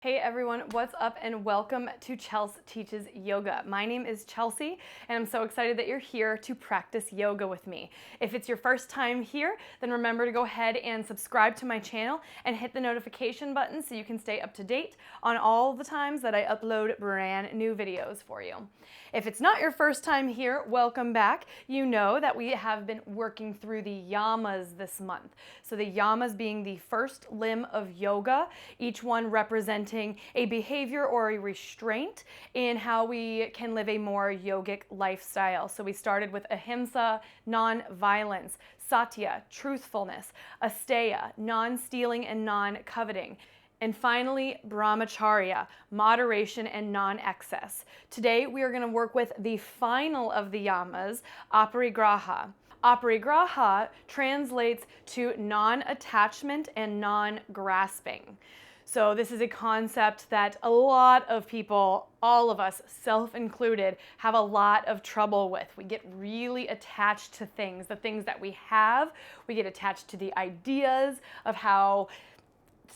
Hey everyone, what's up and welcome to Chelsea Teaches Yoga. My name is Chelsea and I'm so excited that you're here to practice yoga with me. If it's your first time here, then remember to go ahead and subscribe to my channel and hit the notification button so you can stay up to date on all the times that I upload brand new videos for you. If it's not your first time here, welcome back. You know that we have been working through the Yamas this month. So the Yamas being the first limb of yoga, each one representing a behavior or a restraint in how we can live a more yogic lifestyle. So we started with ahimsa, non-violence, satya, truthfulness, asteya, non-stealing and non-coveting. And finally, brahmacharya, moderation and non-excess. Today, we are going to work with the final of the yamas, aparigraha. Aparigraha translates to non-attachment and non-grasping. So this is a concept that a lot of people, all of us, self-included, have a lot of trouble with. We get really attached to things, the things that we have. We get attached to the ideas of how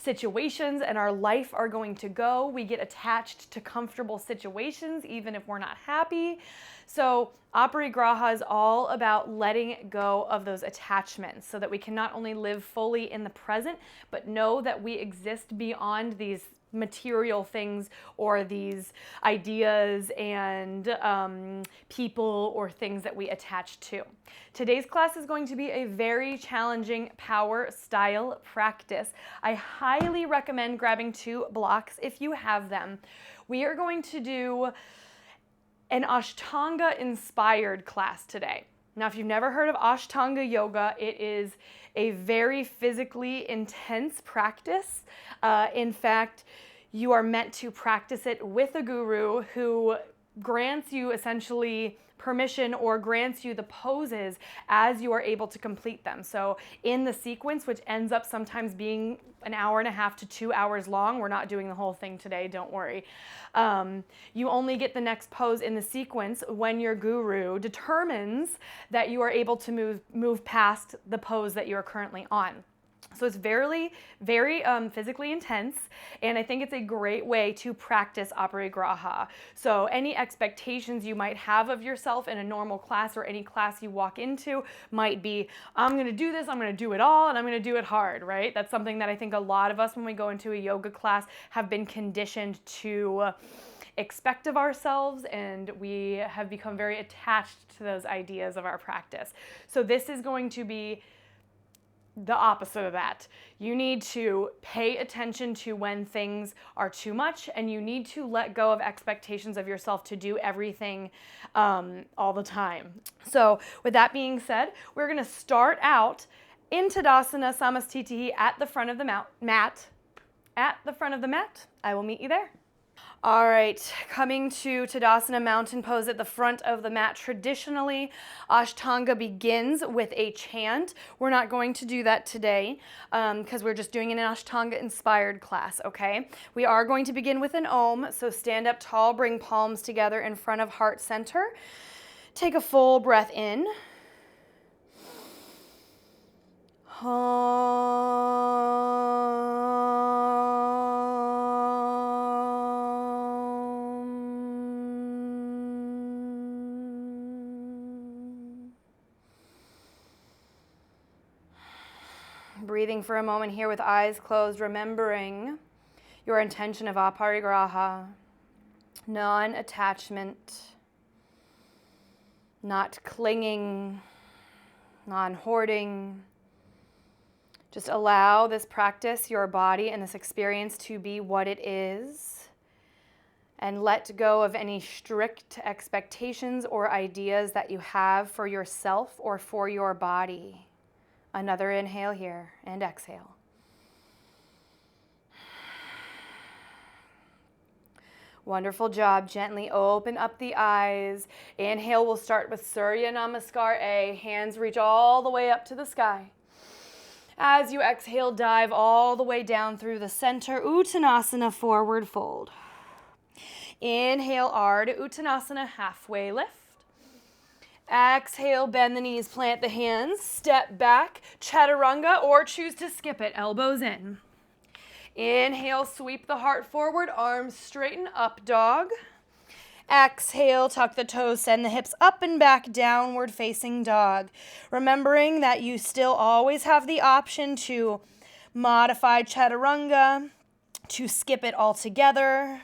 situations and our life are going to go. We get attached to comfortable situations even if we're not happy. So Aparigraha is all about letting go of those attachments so that we can not only live fully in the present, but know that we exist beyond these material things or these ideas and people or things that we attach to. Today's class is going to be a very challenging power style practice. I highly recommend grabbing 2 blocks if you have them. We are going to do an Ashtanga-Inspired class today. Now, if you've never heard of Ashtanga yoga, it is a very physically intense practice. In fact, you are meant to practice it with a guru who grants you essentially permission or grants you the poses as you are able to complete them. So in the sequence, which ends up sometimes being an hour and a half to 2 hours long, we're not doing the whole thing today, don't worry. You only get the next pose in the sequence when your guru determines that you are able to move past the pose that you are currently on. So it's very physically intense, and I think it's a great way to practice Aparigraha. So any expectations you might have of yourself in a normal class or any class you walk into might be, I'm going to do this, I'm going to do it all, and I'm going to do it hard, right? That's something that I think a lot of us when we go into a yoga class have been conditioned to expect of ourselves, and we have become very attached to those ideas of our practice. So this is going to be the opposite of that. You need to pay attention to when things are too much, and you need to let go of expectations of yourself to do everything all the time. So with that being said, we're going to start out in Tadasana Samastitihi at the front of the mat. At the front of the mat. I will meet you there. All right, coming to Tadasana mountain pose at the front of the mat. Traditionally, Ashtanga begins with a chant. We're not going to do that today because we're just doing an Ashtanga-Inspired class, okay? We are going to begin with an Om, so stand up tall, bring palms together in front of heart center. Take a full breath in. Breathing for a moment here with eyes closed, remembering your intention of Aparigraha, non-attachment, not clinging, non-hoarding. Just allow this practice, your body, and this experience to be what it is, and let go of any strict expectations or ideas that you have for yourself or for your body. Another inhale here and exhale. Wonderful job. Gently open up the eyes. Inhale, we'll start with Surya Namaskar A. Hands reach all the way up to the sky. As you exhale, dive all the way down through the center. Uttanasana, forward fold. Inhale, Ardha Uttanasana, halfway lift. Exhale, bend the knees, plant the hands, step back, chaturanga, or choose to skip it, elbows in. Inhale, sweep the heart forward, arms straighten, up dog. Exhale, tuck the toes, send the hips up and back, downward facing dog. Remembering that you still always have the option to modify chaturanga, to skip it altogether,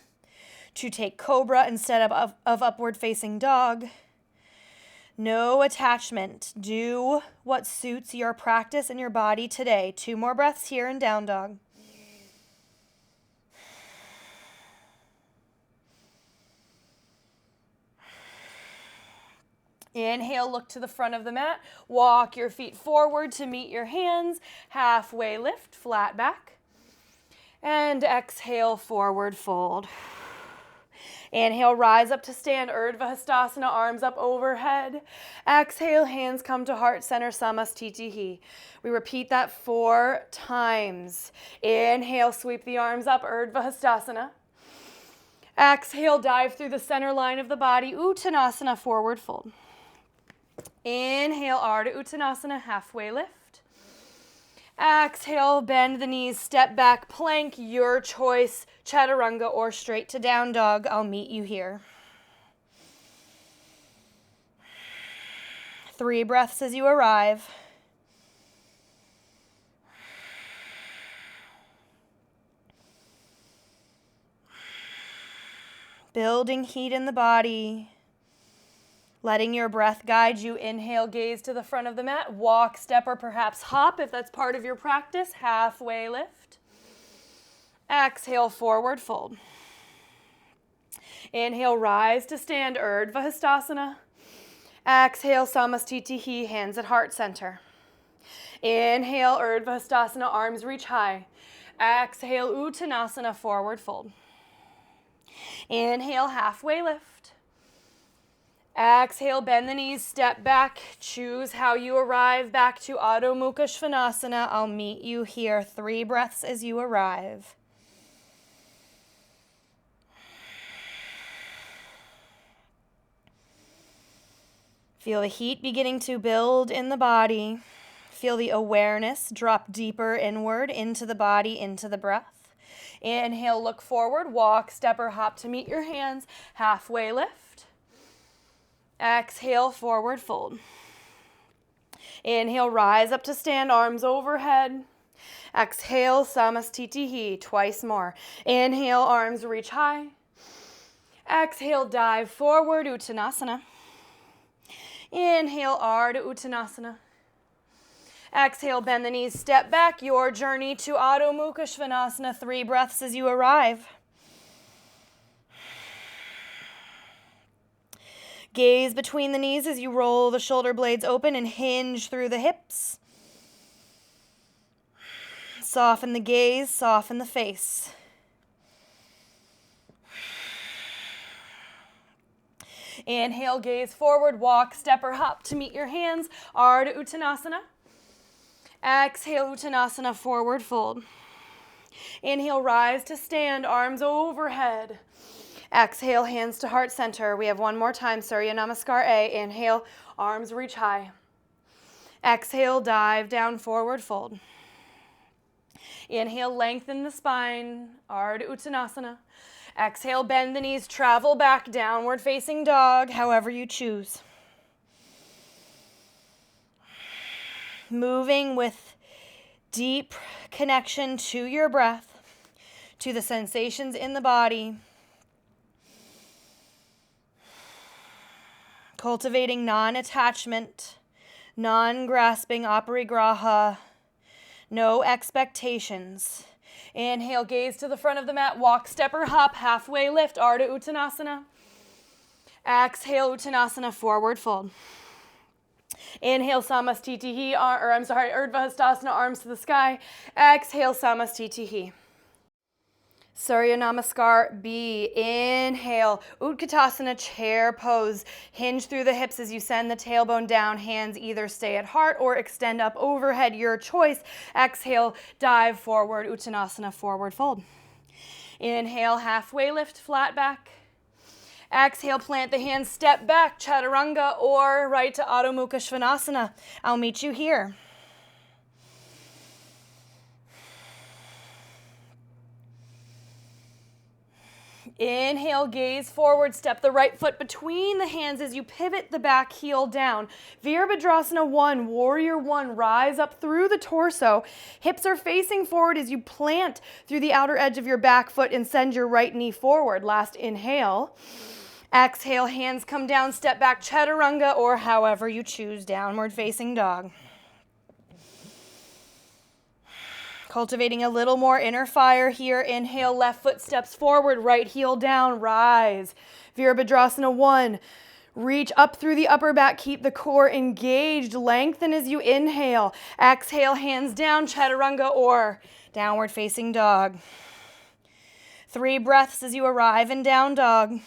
to take cobra instead of upward facing dog. No attachment. Do what suits your practice and your body today. 2 more breaths here in down dog. Inhale, look to the front of the mat. Walk your feet forward to meet your hands. Halfway lift, flat back. And exhale, forward fold. Inhale, rise up to stand, Urdhva Hastasana, arms up overhead. Exhale, hands come to heart center, Samastitihi. We repeat that 4 times. Inhale, sweep the arms up, Urdhva Hastasana. Exhale, dive through the center line of the body, Uttanasana, forward fold. Inhale, Ardha Uttanasana, halfway lift. Exhale, bend the knees, step back, plank, your choice, chaturanga or straight to down dog. I'll meet you here. 3 breaths as you arrive. Building heat in the body. Letting your breath guide you. Inhale, gaze to the front of the mat. Walk, step, or perhaps hop if that's part of your practice. Halfway lift. Exhale, forward fold. Inhale, rise to stand, Urdhva Hastasana. Exhale, Samastitihi, hands at heart center. Inhale, Urdhva Hastasana, arms reach high. Exhale, Uttanasana, forward fold. Inhale, halfway lift. Exhale, bend the knees, step back. Choose how you arrive back to Adho Mukha Svanasana. I'll meet you here. 3 breaths as you arrive. Feel the heat beginning to build in the body. Feel the awareness drop deeper inward into the body, into the breath. Inhale, look forward, walk, step, or hop to meet your hands. Halfway lift. Exhale, forward fold. Inhale, rise up to stand, arms overhead. Exhale, Samastitihi, twice more. Inhale, arms reach high. Exhale, dive forward, Uttanasana. Inhale, Ardha Uttanasana. Exhale, bend the knees, step back. Your journey to Adho Mukha Svanasana. 3 breaths as you arrive. Gaze between the knees as you roll the shoulder blades open and hinge through the hips. Soften the gaze, soften the face. Inhale, gaze forward, walk, step, or hop to meet your hands. Ardha Uttanasana. Exhale, Uttanasana, forward fold. Inhale, rise to stand, arms overhead. Exhale, hands to heart center. We have 1 more time, Surya Namaskar A. Inhale, arms reach high. Exhale, dive down, forward fold. Inhale, lengthen the spine, Ardha Uttanasana. Exhale, bend the knees, travel back, downward facing dog, however you choose. Moving with deep connection to your breath, to the sensations in the body. Cultivating non-attachment, non-grasping Aparigraha, no expectations. Inhale, gaze to the front of the mat, walk, step, or hop, halfway lift, Ardha Uttanasana. Exhale, Uttanasana, forward fold. Inhale, Samastitihi, Urdhva Hastasana, arms to the sky. Exhale, Samastitihi. Surya Namaskar B. Inhale, Utkatasana, chair pose. Hinge through the hips as you send the tailbone down. Hands either stay at heart or extend up overhead, your choice. Exhale, dive forward, Uttanasana, forward fold. Inhale, halfway lift, flat back. Exhale, plant the hands, step back, chaturanga, or right to Adho Mukha Svanasana. I'll meet you here. Inhale, gaze forward, step the right foot between the hands as you pivot the back heel down. Virabhadrasana 1, Warrior 1, rise up through the torso. Hips are facing forward as you plant through the outer edge of your back foot and send your right knee forward. Last inhale. Exhale, hands come down, step back, chaturanga, or however you choose, downward facing dog. Cultivating a little more inner fire here. Inhale, left foot steps forward, right heel down, rise. Virabhadrasana 1. Reach up through the upper back, keep the core engaged. Lengthen as you inhale. Exhale, hands down, chaturanga or downward facing dog. 3 breaths as you arrive in down dog.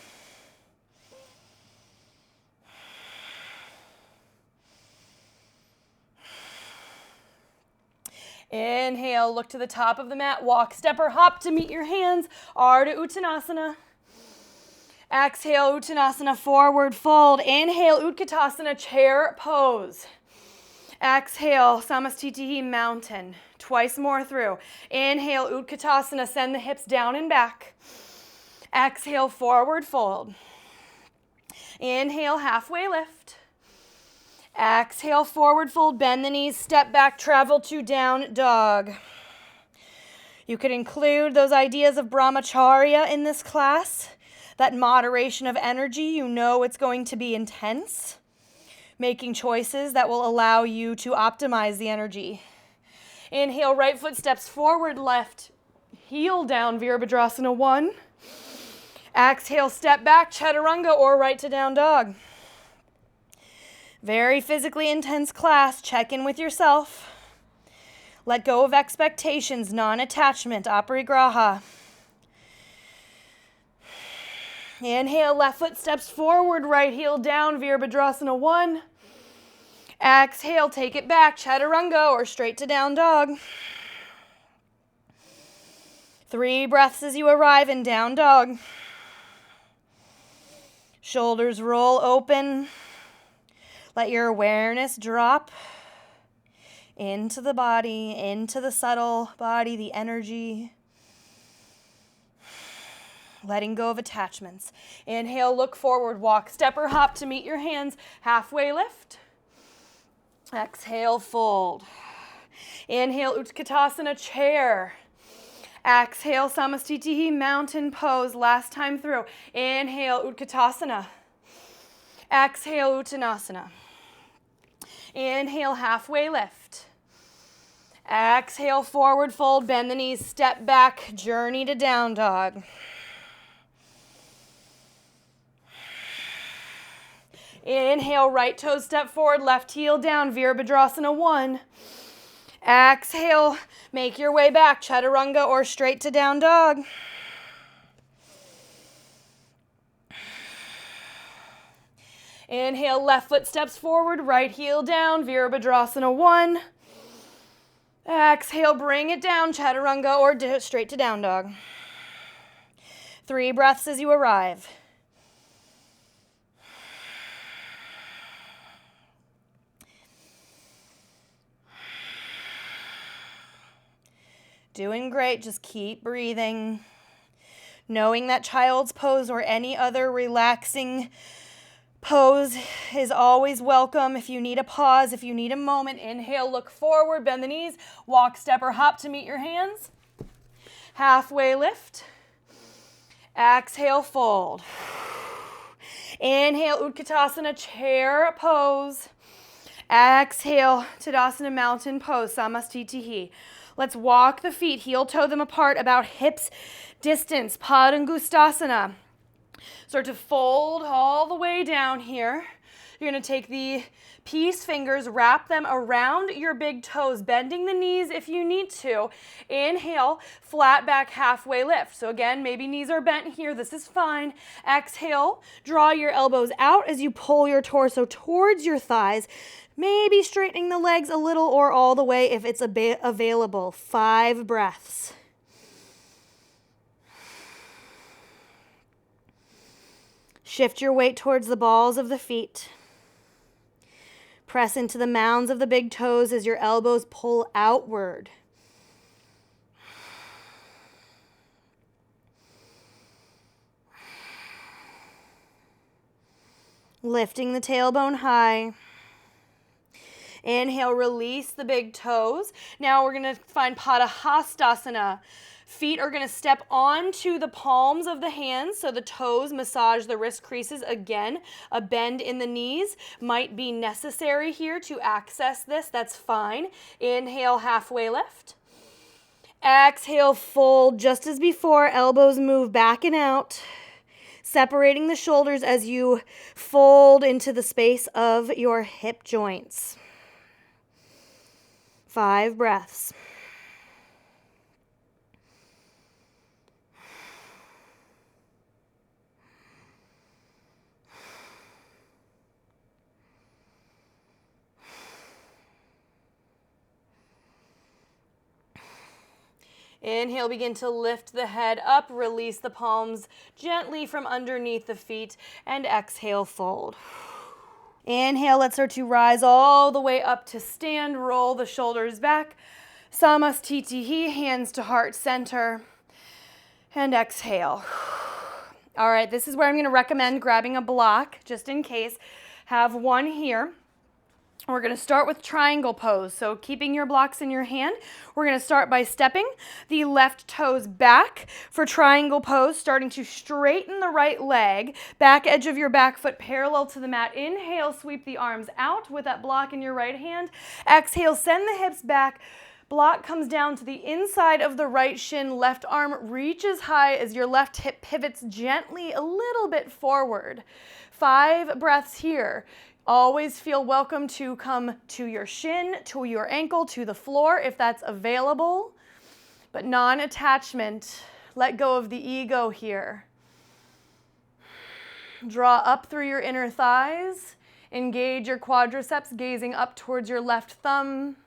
Inhale, look to the top of the mat, walk, step or hop to meet your hands, Ardha Uttanasana. Exhale, Uttanasana, forward fold. Inhale, Utkatasana, chair pose. Exhale, Samastitihi, mountain. Twice more through. Inhale, Utkatasana, send the hips down and back. Exhale, forward fold. Inhale, halfway lift. Exhale, forward fold, bend the knees, step back, travel to down dog. You could include those ideas of brahmacharya in this class, that moderation of energy. You know it's going to be intense, making choices that will allow you to optimize the energy. Inhale, right foot steps forward, left heel down, Virabhadrasana 1. Exhale, step back, chaturanga or right to down dog. Very physically intense class. Check in with yourself. Let go of expectations, non-attachment, Aparigraha. Inhale, left foot steps forward, right heel down, Virabhadrasana 1. Exhale, take it back, chaturanga or straight to down dog. 3 breaths as you arrive in down dog. Shoulders roll open. Let your awareness drop into the body, into the subtle body, the energy. Letting go of attachments. Inhale, look forward, walk, step or hop to meet your hands. Halfway lift. Exhale, fold. Inhale, Utkatasana, chair. Exhale, Samastitihi, mountain pose. Last time through. Inhale, Utkatasana. Exhale, Uttanasana. Inhale, halfway lift. Exhale, forward fold, bend the knees, step back, journey to down dog. Inhale, right toes step forward, left heel down, Virabhadrasana 1. Exhale, make your way back, chaturanga or straight to down dog. Inhale, left foot steps forward, right heel down, Virabhadrasana 1. Exhale, bring it down, chaturanga or straight to down dog. 3 breaths as you arrive. Doing great, just keep breathing. Knowing that child's pose or any other relaxing pose is always welcome. If you need a pause, if you need a moment, inhale, look forward, bend the knees, walk, step or hop to meet your hands. Halfway lift. Exhale, fold. Inhale, Utkatasana, chair pose. Exhale, Tadasana, mountain pose, Samastitihi. Let's walk the feet, heel toe them apart about hips distance, Padangustasana. Start to fold all the way down here. You're going to take the peace fingers, wrap them around your big toes, bending the knees if you need to. Inhale, flat back, halfway lift. So again, maybe knees are bent here. This is fine. Exhale, draw your elbows out as you pull your torso towards your thighs. Maybe straightening the legs a little or all the way if it's available. 5 breaths. Shift your weight towards the balls of the feet. Press into the mounds of the big toes as your elbows pull outward. Lifting the tailbone high. Inhale, release the big toes. Now we're going to find Padahastasana. Feet are going to step onto the palms of the hands, so the toes massage the wrist creases. Again, a bend in the knees might be necessary here to access this. That's fine. Inhale, halfway lift. Exhale, fold just as before. Elbows move back and out, separating the shoulders as you fold into the space of your hip joints. 5 breaths. Inhale, begin to lift the head up, release the palms gently from underneath the feet, and exhale, fold. Inhale, let's start to rise all the way up to stand, roll the shoulders back. Samastitihi, hands to heart center, and exhale. All right, this is where I'm going to recommend grabbing a block, just in case. Have one here. We're going to start with triangle pose. So keeping your blocks in your hand, we're going to start by stepping the left toes back for triangle pose, starting to straighten the right leg, back edge of your back foot parallel to the mat. Inhale, sweep the arms out with that block in your right hand. Exhale, send the hips back. Block comes down to the inside of the right shin. Left arm reaches high as your left hip pivots gently a little bit forward. 5 breaths here. Always feel welcome to come to your shin, to your ankle, to the floor if that's available. But non-attachment. Let go of the ego here. Draw up through your inner thighs. Engage your quadriceps, gazing up towards your left thumb.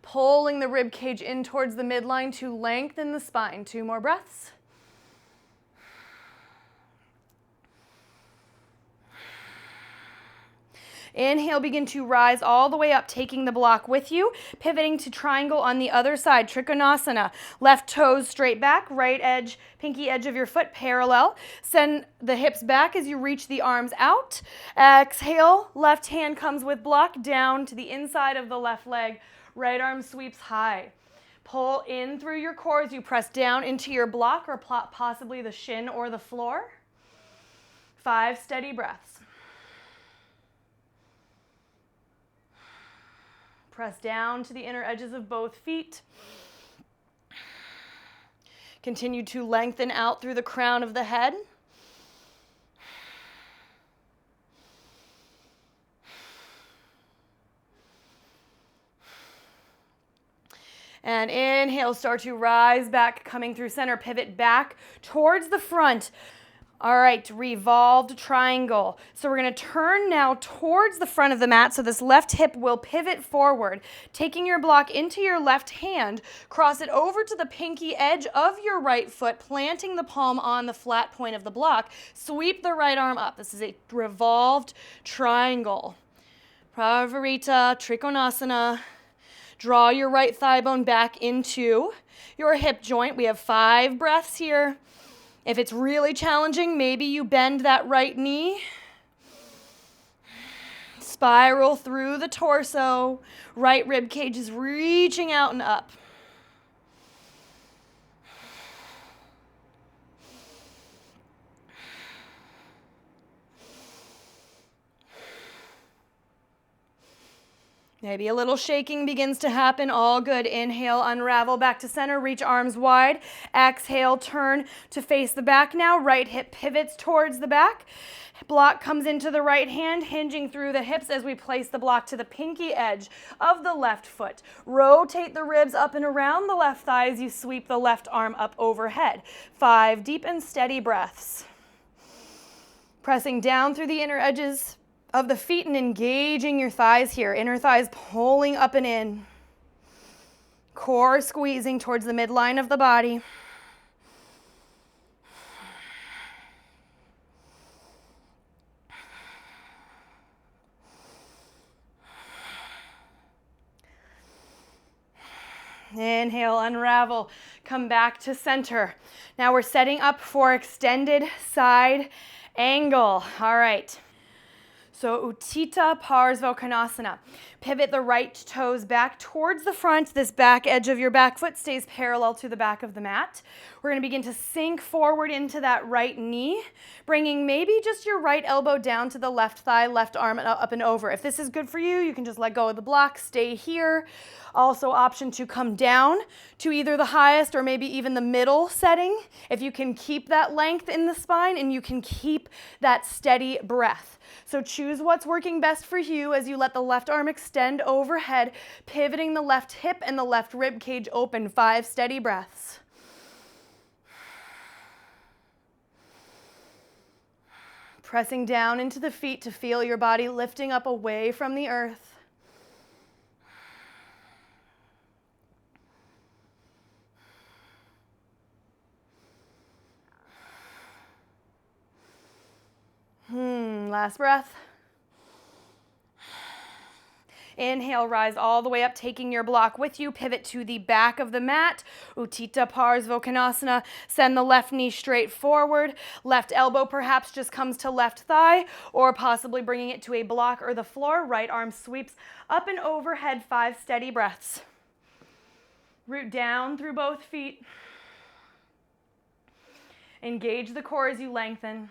Pulling the rib cage in towards the midline to lengthen the spine. 2 more breaths. Inhale, begin to rise all the way up, taking the block with you, pivoting to triangle on the other side, Trikonasana. Left toes straight back, right edge, pinky edge of your foot parallel. Send the hips back as you reach the arms out. Exhale, left hand comes with block down to the inside of the left leg. Right arm sweeps high. Pull in through your core as you press down into your block or possibly the shin or the floor. 5 steady breaths. Press down to the inner edges of both feet. Continue to lengthen out through the crown of the head. And inhale, start to rise back, coming through center, pivot back towards the front. All right, revolved triangle. So we're going to turn now towards the front of the mat. So this left hip will pivot forward, taking your block into your left hand, cross it over to the pinky edge of your right foot, planting the palm on the flat point of the block. Sweep the right arm up. This is a revolved triangle. Pravarita, Trikonasana. Draw your right thigh bone back into your hip joint. We have 5 breaths here. If it's really challenging, maybe you bend that right knee. Spiral through the torso. Right rib cage is reaching out and up. Maybe a little shaking begins to happen. All good. Inhale, unravel back to center. Reach arms wide. Exhale, turn to face the back now. Right hip pivots towards the back. Block comes into the right hand, hinging through the hips as we place the block to the pinky edge of the left foot. Rotate the ribs up and around the left thigh as you sweep the left arm up overhead. 5 deep and steady breaths. Pressing down through the inner edges of the feet and engaging your thighs here. Inner thighs pulling up and in. Core squeezing towards the midline of the body. Inhale, unravel, come back to center. Now we're setting up for extended side angle. All right. So Utthita Parsvakonasana. Pivot the right toes back towards the front. This back edge of your back foot stays parallel to the back of the mat. We're going to begin to sink forward into that right knee, bringing maybe just your right elbow down to the left thigh, left arm up and over. If this is good for you, you can just let go of the block, stay here. Also option to come down to either the highest or maybe even the middle setting. If you can keep that length in the spine and you can keep that steady breath. So choose what's working best for you as you let the left arm extend overhead, pivoting the left hip and the left rib cage open. 5 steady breaths. Pressing down into the feet to feel your body lifting up away from the earth. Last breath. Inhale, rise all the way up, taking your block with you. Pivot to the back of the mat. Utthita Parsvakonasana. Send the left knee straight forward. Left elbow perhaps just comes to left thigh, or possibly bringing it to a block or the floor. Right arm sweeps up and overhead. 5 steady breaths. Root down through both feet. Engage the core as you lengthen.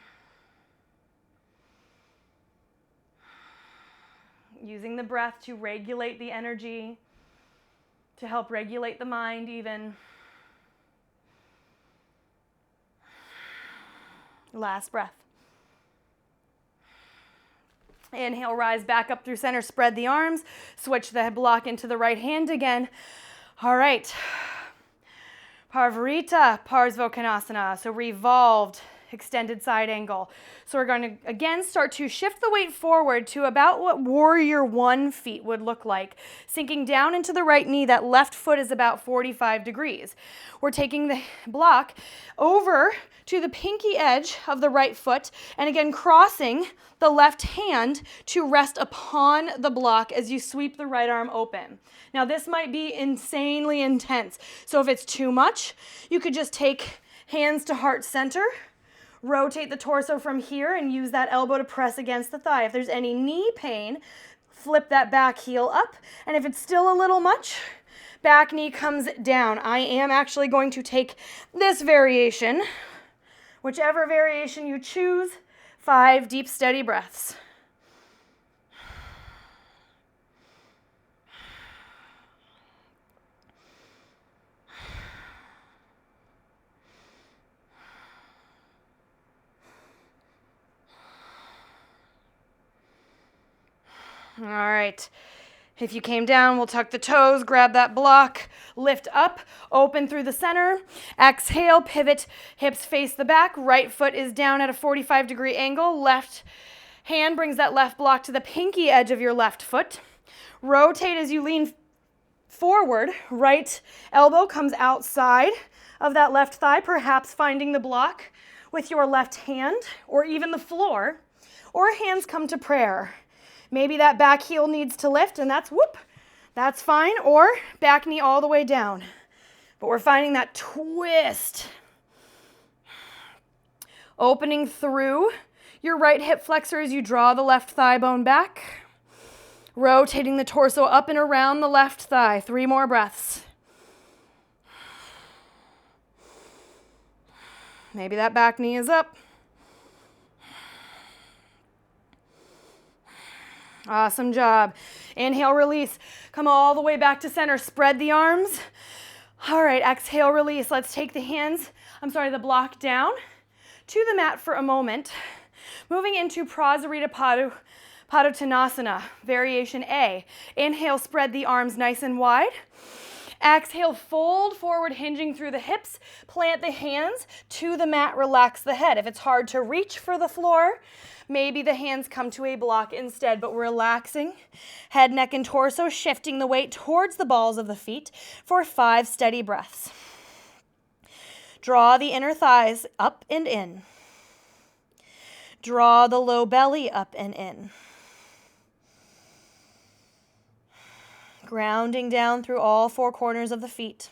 Using the breath to regulate the energy, to help regulate the mind even. Last breath. Inhale, rise back up through center, spread the arms, switch the block into the right hand again. All right. Parvarita Parsvakonasana, so revolved, extended side angle. So we're going to, again, start to shift the weight forward to about what Warrior One feet would look like. Sinking down into the right knee, that left foot is about 45 degrees. We're taking the block over to the pinky edge of the right foot, and again, crossing the left hand to rest upon the block as you sweep the right arm open. Now, this might be insanely intense. So if it's too much, you could just take hands to heart center, rotate the torso from here and use that elbow to press against the thigh. If there's any knee pain, flip that back heel up. And if it's still a little much, back knee comes down. I am actually going to take this variation, whichever variation you choose. 5 deep, steady breaths. All right, if you came down, we'll tuck the toes, grab that block, lift up, open through the center. Exhale, pivot, hips face the back. Right foot is down at a 45-degree angle. Left hand brings that left block to the pinky edge of your left foot. Rotate as you lean forward. Right elbow comes outside of that left thigh, perhaps finding the block with your left hand or even the floor, or hands come to prayer. Maybe that back heel needs to lift, and that's fine, or back knee all the way down. But we're finding that twist. Opening through your right hip flexor as you draw the left thigh bone back. Rotating the torso up and around the left thigh. 3 more breaths. Maybe that back knee is up. Awesome job. Inhale, release. Come all the way back to center. Spread the arms. All right, exhale, release. Let's take the block down to the mat for a moment. Moving into Prasarita Padottanasana, variation A. Inhale, spread the arms nice and wide. Exhale, fold forward, hinging through the hips. Plant the hands to the mat, relax the head. If it's hard to reach for the floor, maybe the hands come to a block instead, but relaxing head, neck, and torso, shifting the weight towards the balls of the feet for 5 steady breaths. Draw the inner thighs up and in. Draw the low belly up and in. Grounding down through all 4 corners of the feet.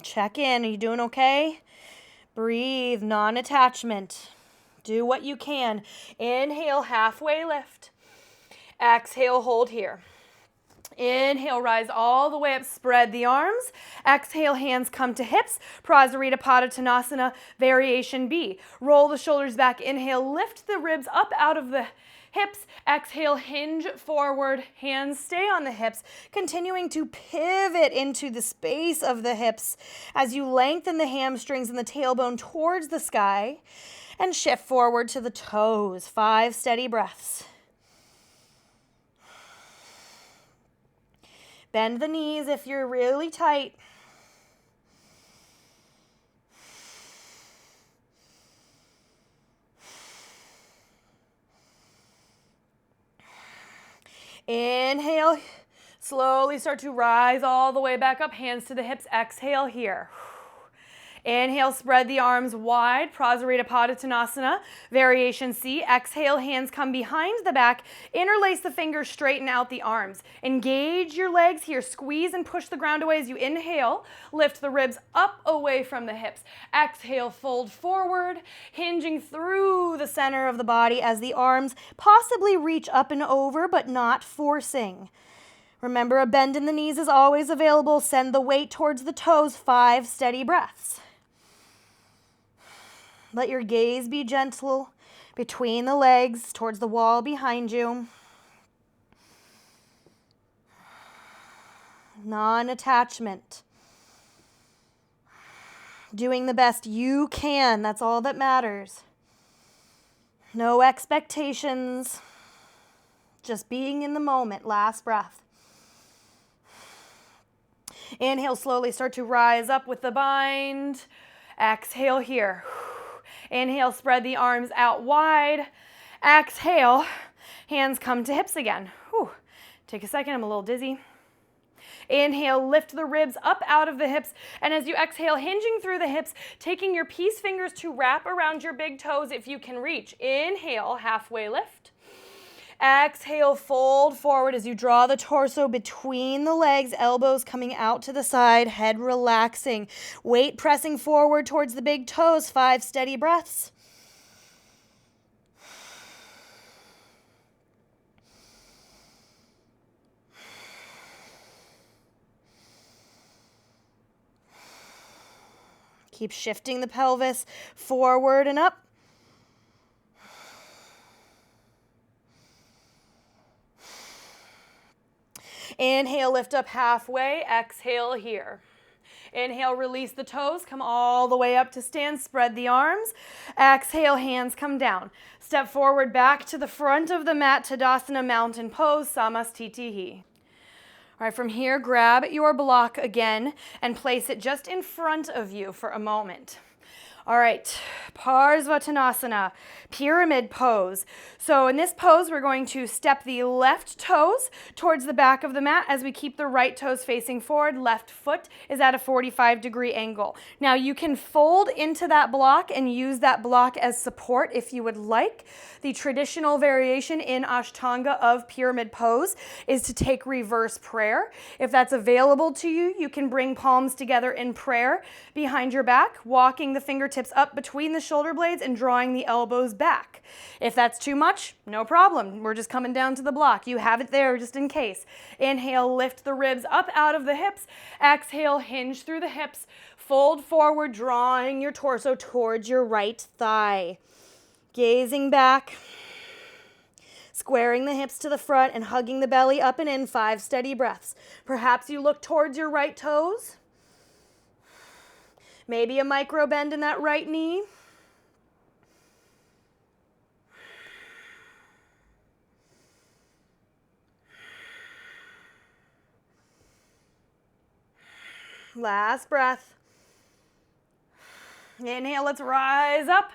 Check in. Are you doing okay? Breathe. Non-attachment. Do what you can. Inhale, halfway lift. Exhale, hold here. Inhale, rise all the way up, spread the arms. Exhale, hands come to hips. Prasarita Padottanasana, variation B. Roll the shoulders back. Inhale, lift the ribs up out of the hips. Exhale, hinge forward. Hands stay on the hips, continuing to pivot into the space of the hips as you lengthen the hamstrings and the tailbone towards the sky and shift forward to the toes. 5 steady breaths. Bend the knees if you're really tight. Inhale, slowly start to rise all the way back up, hands to the hips. Exhale here. Inhale, spread the arms wide, Prasarita Padottanasana, variation C. Exhale, hands come behind the back, interlace the fingers, straighten out the arms. Engage your legs here, squeeze and push the ground away as you inhale, lift the ribs up away from the hips. Exhale, fold forward, hinging through the center of the body as the arms possibly reach up and over, but not forcing. Remember, a bend in the knees is always available. Send the weight towards the toes. 5 steady breaths. Let your gaze be gentle between the legs towards the wall behind you. Non-attachment. Doing the best you can. That's all that matters. No expectations. Just being in the moment. Last breath. Inhale, slowly start to rise up with the bind. Exhale here. Inhale, spread the arms out wide. Exhale, hands come to hips again. Whew. Take a second, I'm a little dizzy. Inhale, lift the ribs up out of the hips. And as you exhale, hinging through the hips, taking your peace fingers to wrap around your big toes if you can reach. Inhale, halfway lift. Exhale, fold forward as you draw the torso between the legs, elbows coming out to the side, head relaxing. Weight pressing forward towards the big toes. 5 steady breaths. Keep shifting the pelvis forward and up. Inhale, lift up halfway. Exhale here. Inhale, release the toes. Come all the way up to stand. Spread the arms. Exhale, hands come down. Step forward back to the front of the mat. Tadasana, mountain pose, Samastitihi. All right, from here, grab your block again and place it just in front of you for a moment. All right, Parsvatanasana, pyramid pose. So in this pose, we're going to step the left toes towards the back of the mat as we keep the right toes facing forward. Left foot is at a 45-degree angle. Now you can fold into that block and use that block as support if you would like. The traditional variation in Ashtanga of pyramid pose is to take reverse prayer. If that's available to you, you can bring palms together in prayer behind your back, walking the fingertips up between the shoulder blades and drawing the elbows back. If that's too much, no problem. We're just coming down to the block. You have it there just in case. Inhale, lift the ribs up out of the hips. Exhale, hinge through the hips. Fold forward, drawing your torso towards your right thigh. Gazing back. Squaring the hips to the front and hugging the belly up and in. 5 steady breaths. Perhaps you look towards your right toes. Maybe a micro bend in that right knee. Last breath. Inhale, let's rise up.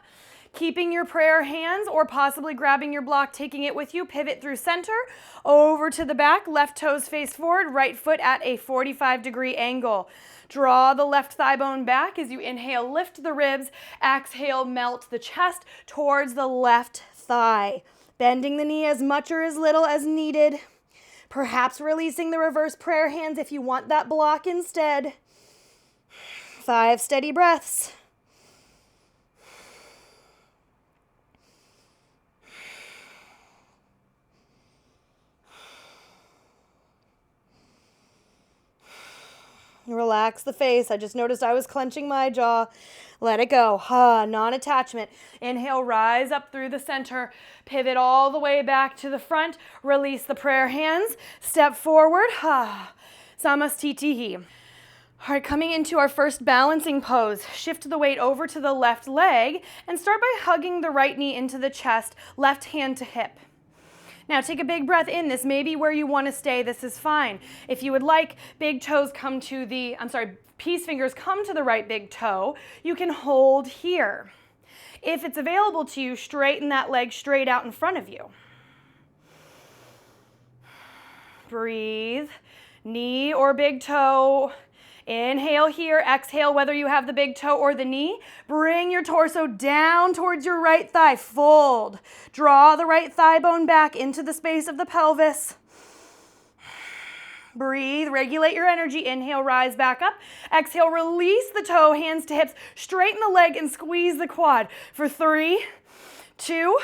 Keeping your prayer hands or possibly grabbing your block, taking it with you. Pivot through center, over to the back. Left toes face forward, right foot at a 45-degree angle. Draw the left thigh bone back as you inhale, lift the ribs. Exhale, melt the chest towards the left thigh. Bending the knee as much or as little as needed. Perhaps releasing the reverse prayer hands if you want that block instead. 5 steady breaths. Relax the face. I just noticed I was clenching my jaw. Let it go. Non-attachment. Inhale, rise up through the center. Pivot all the way back to the front. Release the prayer hands. Step forward. Samastitihi. All right, coming into our first balancing pose. Shift the weight over to the left leg and start by hugging the right knee into the chest, left hand to hip. Now take a big breath in. This may be where you want to stay. This is fine. If you would like, peace fingers come to the right big toe. You can hold here. If it's available to you, straighten that leg straight out in front of you. Breathe. Knee or big toe. Inhale here, exhale whether you have the big toe or the knee. Bring your torso down towards your right thigh. Fold. Draw the right thigh bone back into the space of the pelvis. Breathe, regulate your energy. Inhale, rise back up. Exhale, release the toe, hands to hips. Straighten the leg and squeeze the quad for 3, 2,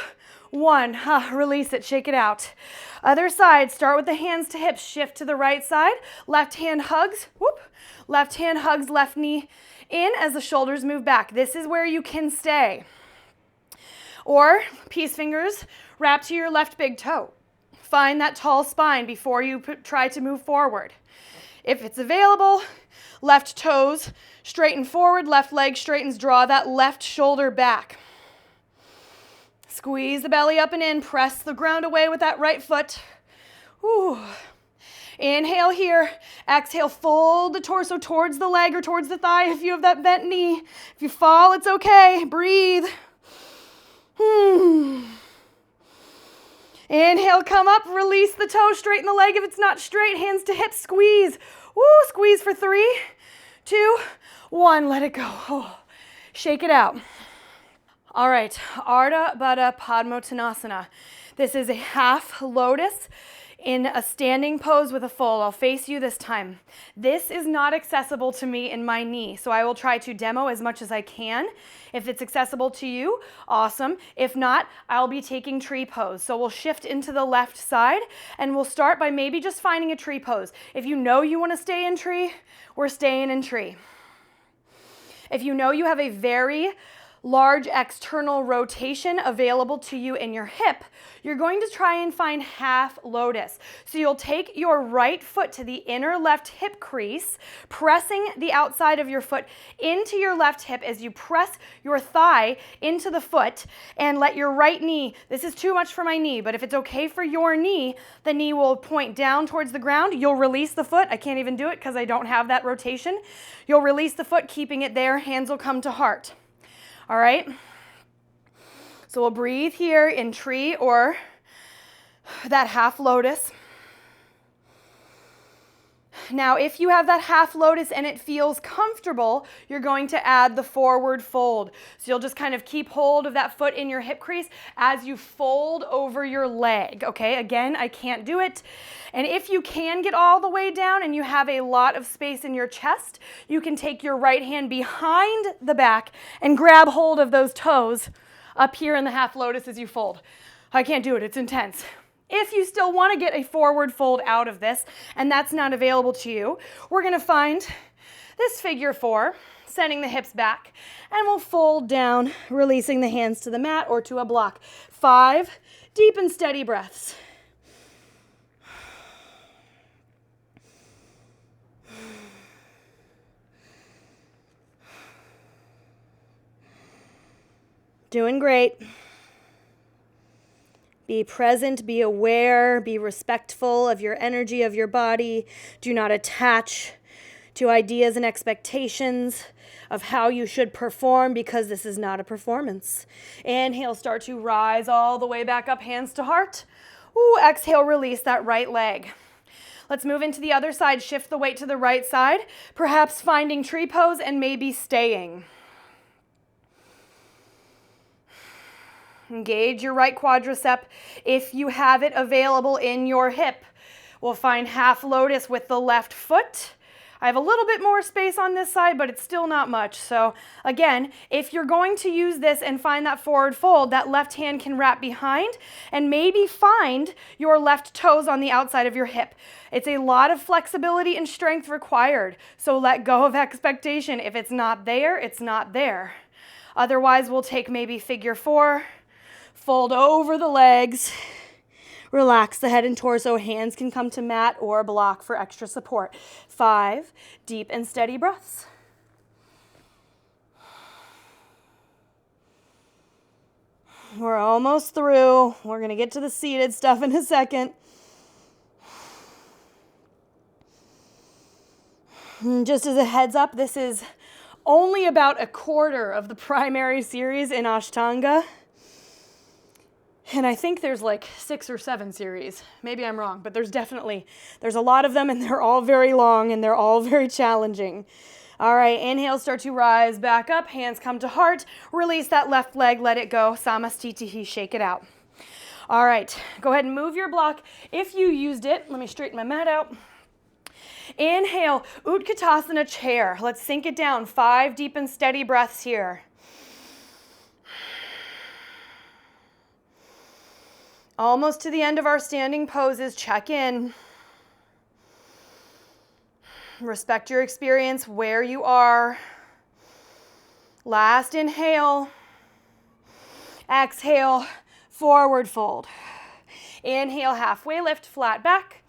1. Release it, shake it out. Other side, start with the hands to hips. Shift to the right side. Left hand hugs. Whoop. Left hand hugs left knee in as the shoulders move back. This is where you can stay. Or peace fingers, wrap to your left big toe. Find that tall spine before you try to move forward. If it's available, left toes straighten forward, left leg straightens, draw that left shoulder back. Squeeze the belly up and in, press the ground away with that right foot. Whew. Inhale here, exhale, fold the torso towards the leg or towards the thigh if you have that bent knee. If you fall, it's okay, breathe. Inhale, come up, release the toe, straighten the leg if it's not straight, hands to hips, squeeze. Woo, squeeze for 3, 2, 1, let it go. Shake it out. All right, Ardha Baddha Padmottanasana. This is a half lotus in a standing pose with a fold. I'll face you this time. This is not accessible to me in my knee, so I will try to demo as much as I can. If it's accessible to you, awesome. If not, I'll be taking tree pose. So we'll shift into the left side and we'll start by maybe just finding a tree pose. If you know you want to stay in tree, we're staying in tree. If you know you have a very large external rotation available to you in your hip, you're going to try and find half lotus. So you'll take your right foot to the inner left hip crease, pressing the outside of your foot into your left hip as you press your thigh into the foot, and let your right knee, this is too much for my knee, but if it's okay for your knee, the knee will point down towards the ground. You'll release the foot. I can't even do it because I don't have that rotation. You'll release the foot, keeping it there. Hands will come to heart. All right, so we'll breathe here in tree or that half lotus. Now, if you have that half lotus and it feels comfortable, you're going to add the forward fold. So you'll just kind of keep hold of that foot in your hip crease as you fold over your leg, okay? Again, I can't do it. And if you can get all the way down and you have a lot of space in your chest, you can take your right hand behind the back and grab hold of those toes up here in the half lotus as you fold. I can't do it, it's intense. If you still want to get a forward fold out of this, and that's not available to you, we're going to find this figure 4, sending the hips back, and we'll fold down, releasing the hands to the mat or to a block. 5 deep and steady breaths. Doing great. Be present, be aware, be respectful of your energy, of your body. Do not attach to ideas and expectations of how you should perform, because this is not a performance. Inhale, start to rise all the way back up, hands to heart. Ooh, exhale, release that right leg. Let's move into the other side. Shift the weight to the right side, perhaps finding tree pose and maybe staying. Engage your right quadricep if you have it available in your hip. We'll find half lotus with the left foot. I have a little bit more space on this side, but it's still not much. So again, if you're going to use this and find that forward fold, that left hand can wrap behind and maybe find your left toes on the outside of your hip. It's a lot of flexibility and strength required. So let go of expectation. If it's not there, it's not there. Otherwise, we'll take maybe figure 4, fold over the legs, relax the head and torso. Hands can come to mat or block for extra support. 5 deep and steady breaths. We're almost through. We're going to get to the seated stuff in a second. And just as a heads up, this is only about a quarter of the primary series in Ashtanga. And I think there's like 6 or 7 series. Maybe I'm wrong, but there's a lot of them, and they're all very long and they're all very challenging. All right, inhale, start to rise back up. Hands come to heart. Release that left leg, let it go. Samastitihi, shake it out. All right, go ahead and move your block. If you used it, let me straighten my mat out. Inhale, Utkatasana chair. Let's sink it down. 5 deep and steady breaths here. Almost to the end of our standing poses. Check in. Respect your experience where you are. Last inhale. Exhale, forward fold. Inhale, halfway lift, flat back.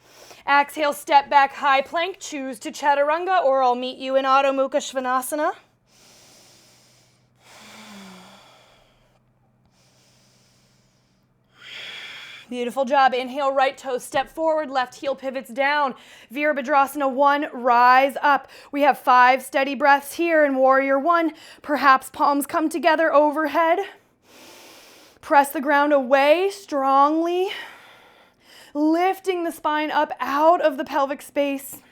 Exhale, step back, high plank. Choose to Chaturanga, or I'll meet you in Adho Mukha Svanasana. Beautiful job. Inhale, right toe step forward, left heel pivots down. Virabhadrasana 1, rise up. We have 5 steady breaths here in Warrior 1. Perhaps palms come together overhead. Press the ground away strongly. Lifting the spine up out of the pelvic space.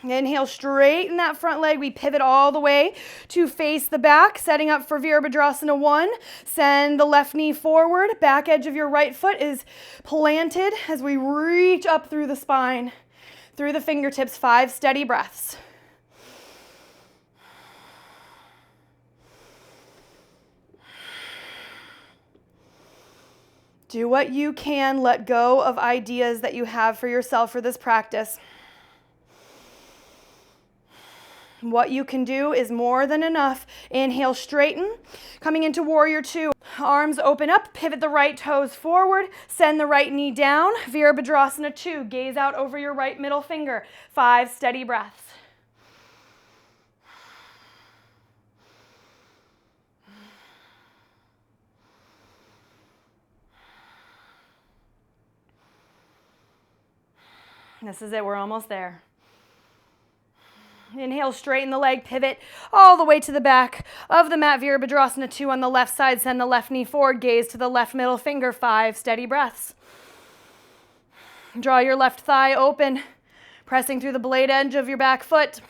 Inhale, straighten that front leg. We pivot all the way to face the back, setting up for Virabhadrasana 1. Send the left knee forward. Back edge of your right foot is planted as we reach up through the spine, through the fingertips. 5 steady breaths. Do what you can. Let go of ideas that you have for yourself for this practice. What you can do is more than enough. Inhale, straighten. Coming into Warrior 2. Arms open up. Pivot the right toes forward. Send the right knee down. Virabhadrasana 2. Gaze out over your right middle finger. 5 steady breaths. This is it. We're almost there. Inhale, straighten the leg, pivot all the way to the back of the mat. Virabhadrasana 2 on the left side. Send the left knee forward. Gaze to the left middle finger. 5 steady breaths. Draw your left thigh open, pressing through the blade edge of your back foot.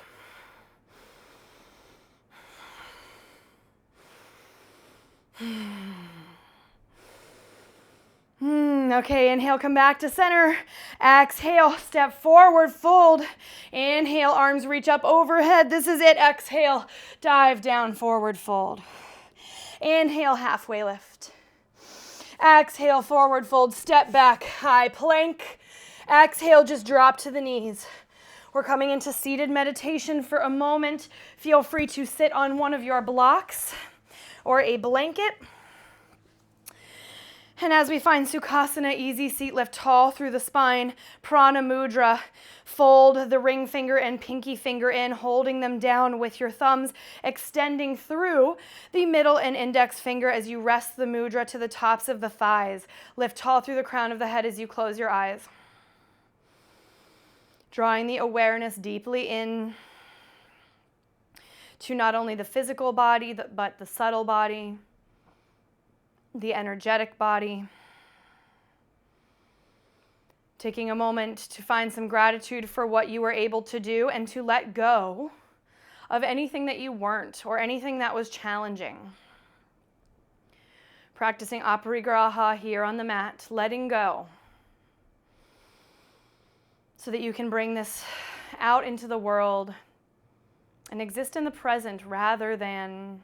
Okay, inhale, come back to center. Exhale, step forward, fold. Inhale, arms reach up overhead. This is it. Exhale, dive down, forward fold. Inhale, halfway lift. Exhale, forward fold, step back, high plank. Exhale, just drop to the knees. We're coming into seated meditation for a moment. Feel free to sit on one of your blocks or a blanket. And as we find Sukhasana, easy seat, lift tall through the spine. Prana Mudra, fold the ring finger and pinky finger in, holding them down with your thumbs, extending through the middle and index finger as you rest the mudra to the tops of the thighs. Lift tall through the crown of the head as you close your eyes. Drawing the awareness deeply in to not only the physical body, but the subtle body, the energetic body. Taking a moment to find some gratitude for what you were able to do and to let go of anything that you weren't or anything that was challenging. Practicing Aparigraha here on the mat, letting go, so that you can bring this out into the world and exist in the present rather than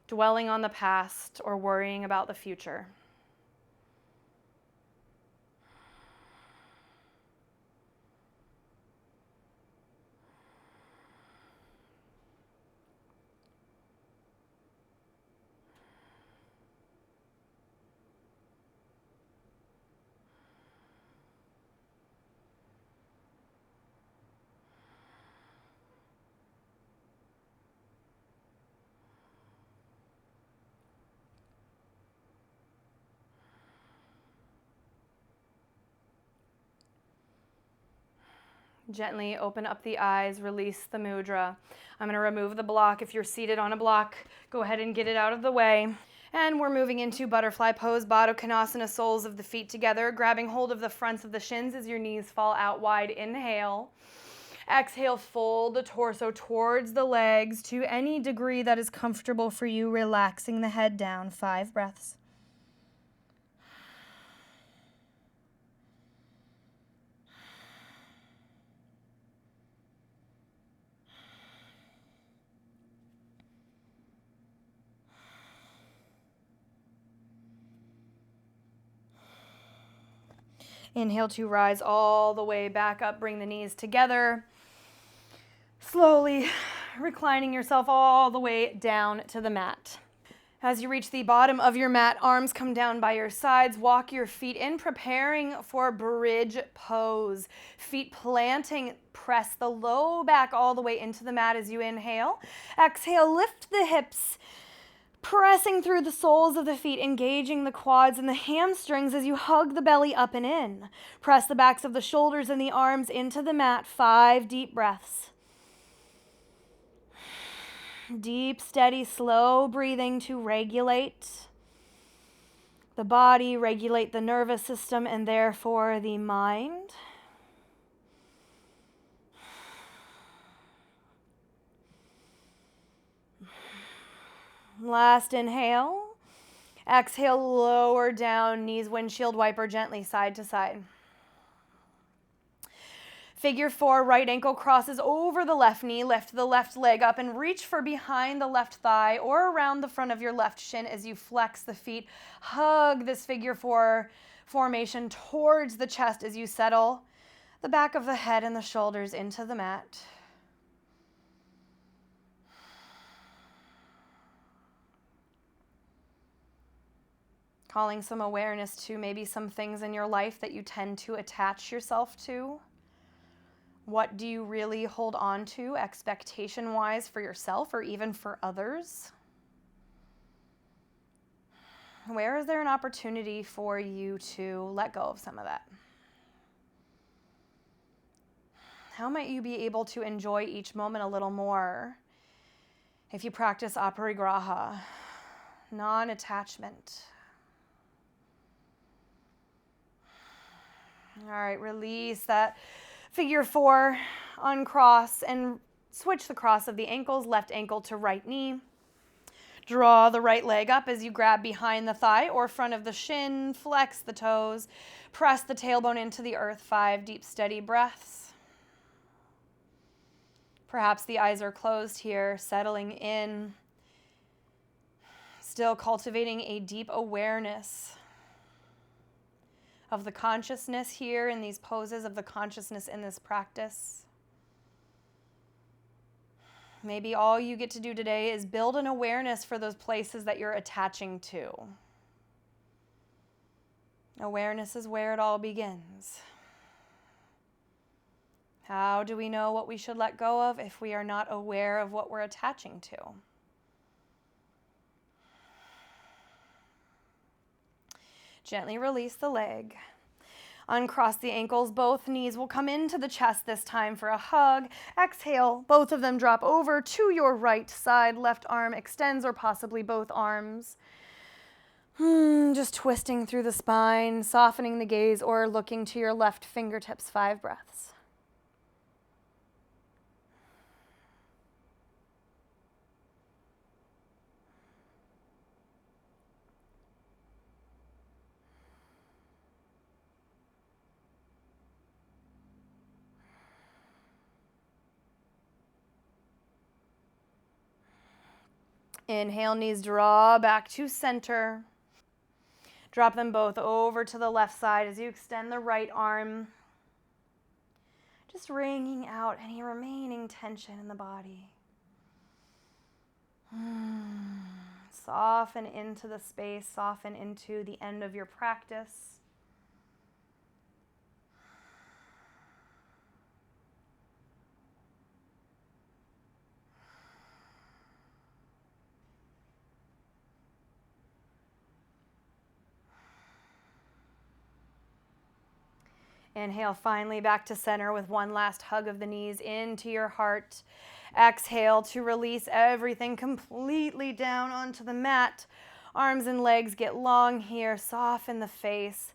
dwelling on the past or worrying about the future. Gently open up the eyes, release the mudra. I'm going to remove the block. If you're seated on a block, go ahead and get it out of the way. And we're moving into butterfly pose, Baddha Konasana, soles of the feet together, grabbing hold of the fronts of the shins as your knees fall out wide. Inhale. Exhale, fold the torso towards the legs to any degree that is comfortable for you, relaxing the head down. 5 breaths. Inhale to rise all the way back up. Bring the knees together. Slowly reclining yourself all the way down to the mat. As you reach the bottom of your mat, arms come down by your sides. Walk your feet in, preparing for bridge pose. Feet planting, press the low back all the way into the mat as you inhale. Exhale, lift the hips, pressing through the soles of the feet, engaging the quads and the hamstrings as you hug the belly up and in. Press the backs of the shoulders and the arms into the mat. 5 deep breaths. Deep, steady, slow breathing to regulate the body, regulate the nervous system, and therefore the mind. Last inhale. Exhale, lower down, knees windshield wiper gently side to side. Figure 4, right ankle crosses over the left knee, lift the left leg up and reach for behind the left thigh or around the front of your left shin as you flex the feet. Hug this figure 4 formation towards the chest as you settle the back of the head and the shoulders into the mat. Calling some awareness to maybe some things in your life that you tend to attach yourself to. What do you really hold on to expectation-wise for yourself or even for others? Where is there an opportunity for you to let go of some of that? How might you be able to enjoy each moment a little more if you practice Aparigraha, non-attachment? All right, release that figure 4, uncross and switch the cross of the ankles, left ankle to right knee. Draw the right leg up as you grab behind the thigh or front of the shin, flex the toes, press the tailbone into the earth. 5 deep, steady breaths. Perhaps the eyes are closed here, settling in, still cultivating a deep awareness of the consciousness here in these poses, of the consciousness in this practice. Maybe all you get to do today is build an awareness for those places that you're attaching to. Awareness is where it all begins. How do we know what we should let go of if we are not aware of what we're attaching to? Gently release the leg. Uncross the ankles. Both knees will come into the chest this time for a hug. Exhale. Both of them drop over to your right side. Left arm extends, or possibly both arms. Just twisting through the spine, softening the gaze, or looking to your left fingertips. 5 breaths. Inhale, knees draw back to center. Drop them both over to the left side as you extend the right arm. Just wringing out any remaining tension in the body. Soften into the space, soften into the end of your practice. Inhale finally back to center with one last hug of the knees into your heart. Exhale to release everything completely down onto the mat. Arms and legs get long here. Soften the face.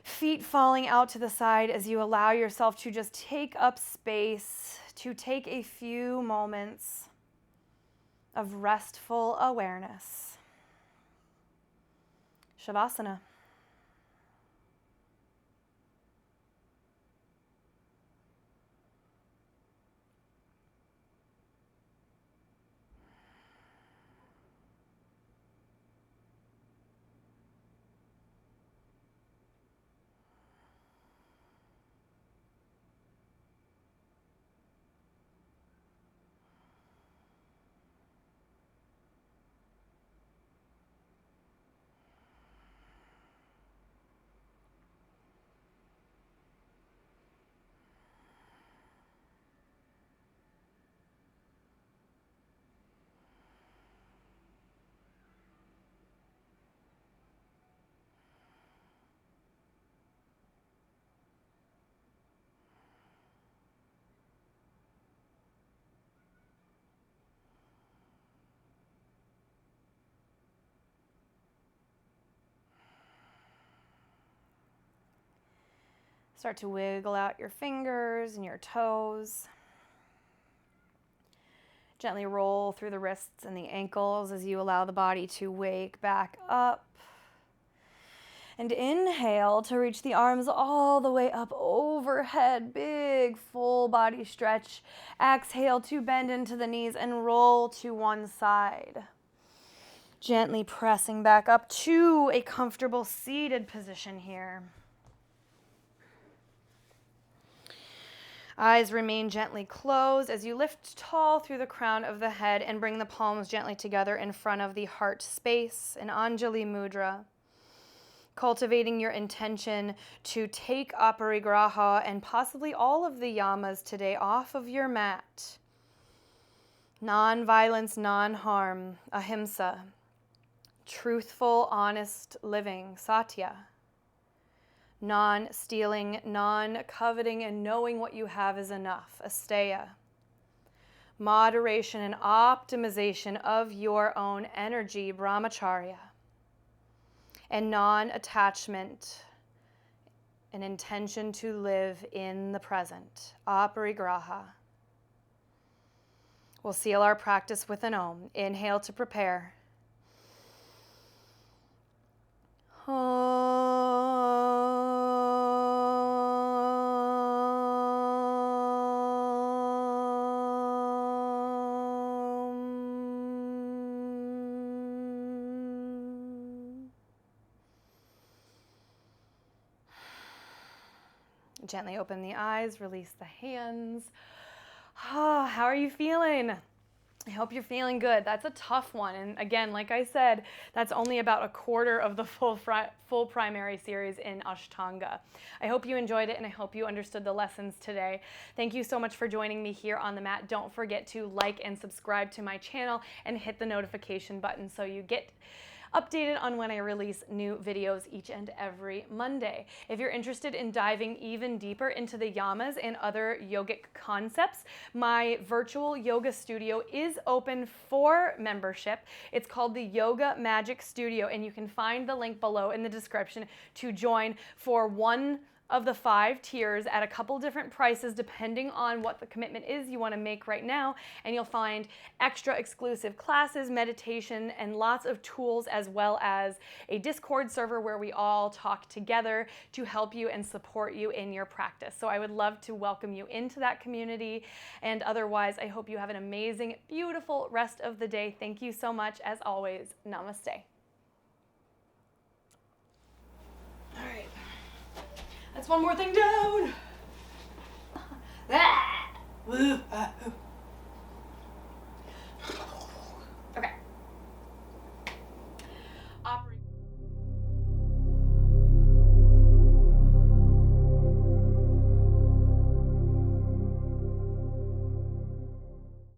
Feet falling out to the side as you allow yourself to just take up space, to take a few moments of restful awareness. Shavasana. Start to wiggle out your fingers and your toes. Gently roll through the wrists and the ankles as you allow the body to wake back up. And inhale to reach the arms all the way up overhead. Big full body stretch. Exhale to bend into the knees and roll to one side. Gently pressing back up to a comfortable seated position here. Eyes remain gently closed as you lift tall through the crown of the head and bring the palms gently together in front of the heart space in Anjali Mudra. Cultivating your intention to take Aparigraha and possibly all of the Yamas today off of your mat. Non-violence, non-harm, ahimsa. Truthful, honest living, satya. Non-stealing, non-coveting, and knowing what you have is enough, asteya. Moderation and optimization of your own energy, brahmacharya. And non-attachment, an intention to live in the present, aparigraha. We'll seal our practice with an Om. Inhale to prepare. Gently open the eyes, release the hands. How are you feeling? I hope you're feeling good. That's a tough one. And again, like I said, that's only about a quarter of the full primary series in Ashtanga. I hope you enjoyed it and I hope you understood the lessons today. Thank you so much for joining me here on the mat. Don't forget to like and subscribe to my channel and hit the notification button so you get updated on when I release new videos each and every Monday. If you're interested in diving even deeper into the Yamas and other yogic concepts, my virtual yoga studio is open for membership. It's called the Yoga Magic Studio, and you can find the link below in the description to join for one of the 5 tiers at a couple different prices depending on what the commitment is you want to make right now, and you'll find extra exclusive classes, meditation, and lots of tools, as well as a Discord server where we all talk together to help you and support you in your practice. So I would love to welcome you into that community, and otherwise I hope you have an amazing, beautiful rest of the day. Thank you so much. As always, namaste. All right. That's one more thing down.